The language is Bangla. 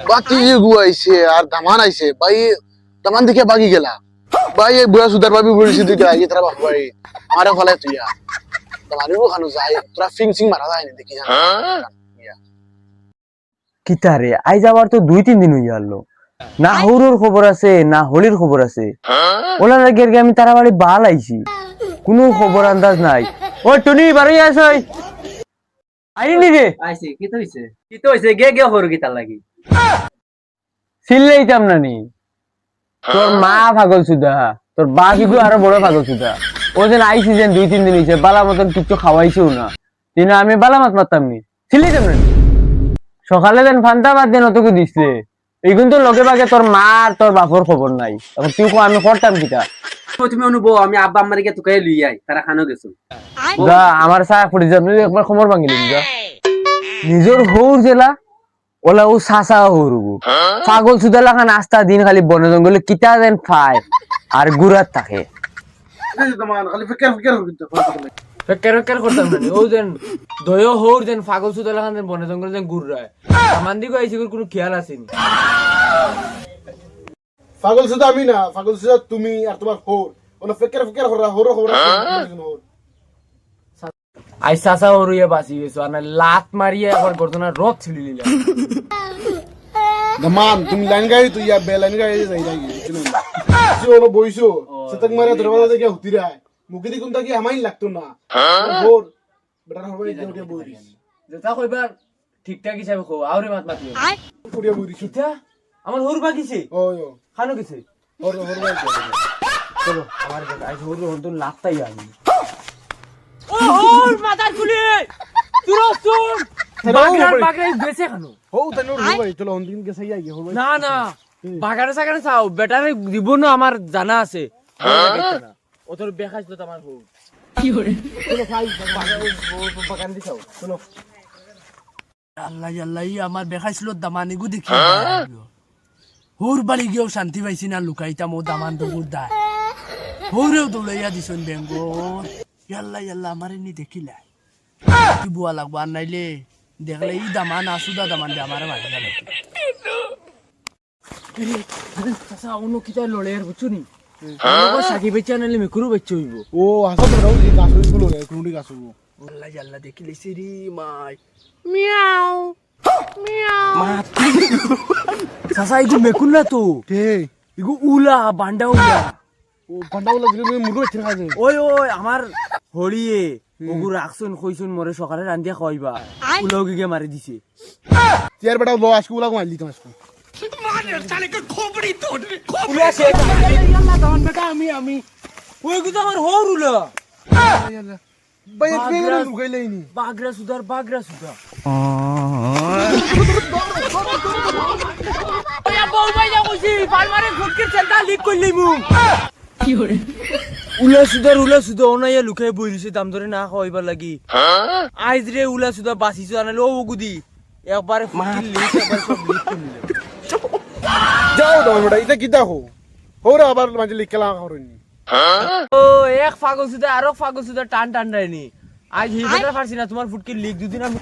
বাতি গুয়াইছে আর দামান আইছে ভাই দামান দেখে বাগি গেলা ভাই এই বুড়া সুদার ভাবি বলিছি দিকে আগে তারা বাপ ভাই আমারে ফলাই তুইয়া দামানিও খানো যায় তোরা ফিং সিং মারা যায় না দেখি জানা কিতারে আই যাবার তো 2-3 দিন হইয়া আলো না হৌরুর খবর আছে না হোলির খবর আছে ওলা লাগের আমি তারা বাড়ি বাল আইছি কোনো খবর আন্দাজ নাই ও টুনি বাড়ি আসই আইনি রে আইছে কি তো হইছে গে গে হর কি তার লাগি সিল্লেইতাম না নি তোর মা পাগল সুদা তোর বাকিগু আরো বড় পাগল সুদা ও যেন আইছি যেন 2-3 দিন হইছে বালা মতন কিছু খাওয়াইছেও না দিন আমি বালা মাত মারতাম নি সিল্লেইতাম না সকালে দেন ফান্তা বাদ দেন অতকে দিছিলে এইগুন তো লগে ভাগে তোর মা আর তোর বাপর খবর নাই এখন তুই কো আমি করতাম কিটা তুমি অনুভব আমি আব্বা আম্মার কে তোকে লই আই তারা খানো গেছো যা আমার সায়া পড়ে যাবে একবার খবর ভাঙিলিম যা নিজের হৌর জেলা ওলা ও সাসা হৌরগু পাগল সুদা লাগা নাস্তা দিন খালি বনে জঙ্গলে কিতা দেন খায় আর গুড়াত থাকে ফেকের করতাম না ও যেন দয় হৌর যেন পাগল সুদা লাগা যেন বনে জঙ্গলে যেন গুড় রায় আমার দিকে আইসি কোনো খেয়াল আসেনি পাগল সুদা আমি না পাগল সুদা তুমি আর তোমার হোর ওনা ফেকের করা হোর খবর আই সাসা হৌরিয়ে বাঁচি গেছো আর লাত মারিয়ে একবার গর্দনা রথ ছিলি নিলাম দামান তুমি লাইন গাড়ি তুই ইয়া বে লাইন গাড়ি যাই যাই কিছু না সে ওনো বইছো সেতক মারে দরবাজা থেকে হুতিরা মুখে দি কোনটা কি আমাই লাগতো না হোর বেটার হবে যে বইরিস যেটা কইবার ঠিকঠাক হিসাবে কও আউরে মাত মাতিও পুরিয়া বইরিস কিতা আমার হৌর বাকিছে ওই ও খানো গেছে হোর হোর বাই চলো আমার আই হৌর হন্দ লাতটাই আমি ও হৌর মাথার খুলি তুরো শুন বাগড়া বেঁচে খানো হো তনু রুবাই চলো অন্তিম কে সহি আইগে হোর না না বাগানে সাগানে চাও বেটারে দিব না আমার জানা আছে ও তোর বেখাইছ তো আমার হৌ কি করে চলো খাই বাগান দি চাও চলো আল্লাহ আল্লাহ আমার দেখাইছিল দামানিগু দেখি হোর বাড়ি গিয়েও শান্তি পাইছি না লুকাইতাম ও দামান তো বুদ্ধা হোরেও দৌড়াইয়া দিছন বেঙ্গল আল্লাহ আল্লাহ আমার এনে দেখিলা কি বুয়া লাগবো আর নাইলে দেখলে ই দামান আসুদা দামান দে আমার বাড়ি গেল চাচা অন্য কিতা লড়ে আর বুঝছো নি সাকি বেচা নাইলে মেকুরু বেচে হইব ও আসা তো রাউ গাছ হইগুলো কুন্ডি গাছ হইব আল্লাহ আল্লাহ দেখিলে সিরি মাই চাচা ইগু মেকুর না তো তে ইগু উলা বান্ডা উলা ও পান্ডাওলা দিলে মুরু বেচে খাজে ওই ওই আমার হলিয়ে ওগু রাখছুন কইছুন মরে সকালে রান্দিয়া খাইবা উলাও গিয়ে মারি দিছে চেয়ার বেটা লো আজকে উলা মারলি তো আজকে উলা সে আল্লাহ দামান বেটা আমি ওই গু তো আমার হর উলা ভাই পেরে লুকাইলেইনি বাগরা সুদার ওয়া বউ ভাই যা কইছি ফার্মারে ফুটকির সেলটা লিক কইলি মু কি করে উলা সুদা ওনাইয়া লুকাই বইরিছে দাম ধরে না খাইবার লাগি আইজ রে উলা সুদা বাসিছো আনালে ও গুদি একবারে ফুটকির লিক একবার সব লিক কইলে যাও দাও বেটা এটা কিটা হো হোরা আবার মাঝে লিখলা করনি ও এক পাগল সুদা আরো পাগল সুদা টান রাইনি আজ হিবেটা পারছি না তোমার ফুটকির লিক দুদিন আমি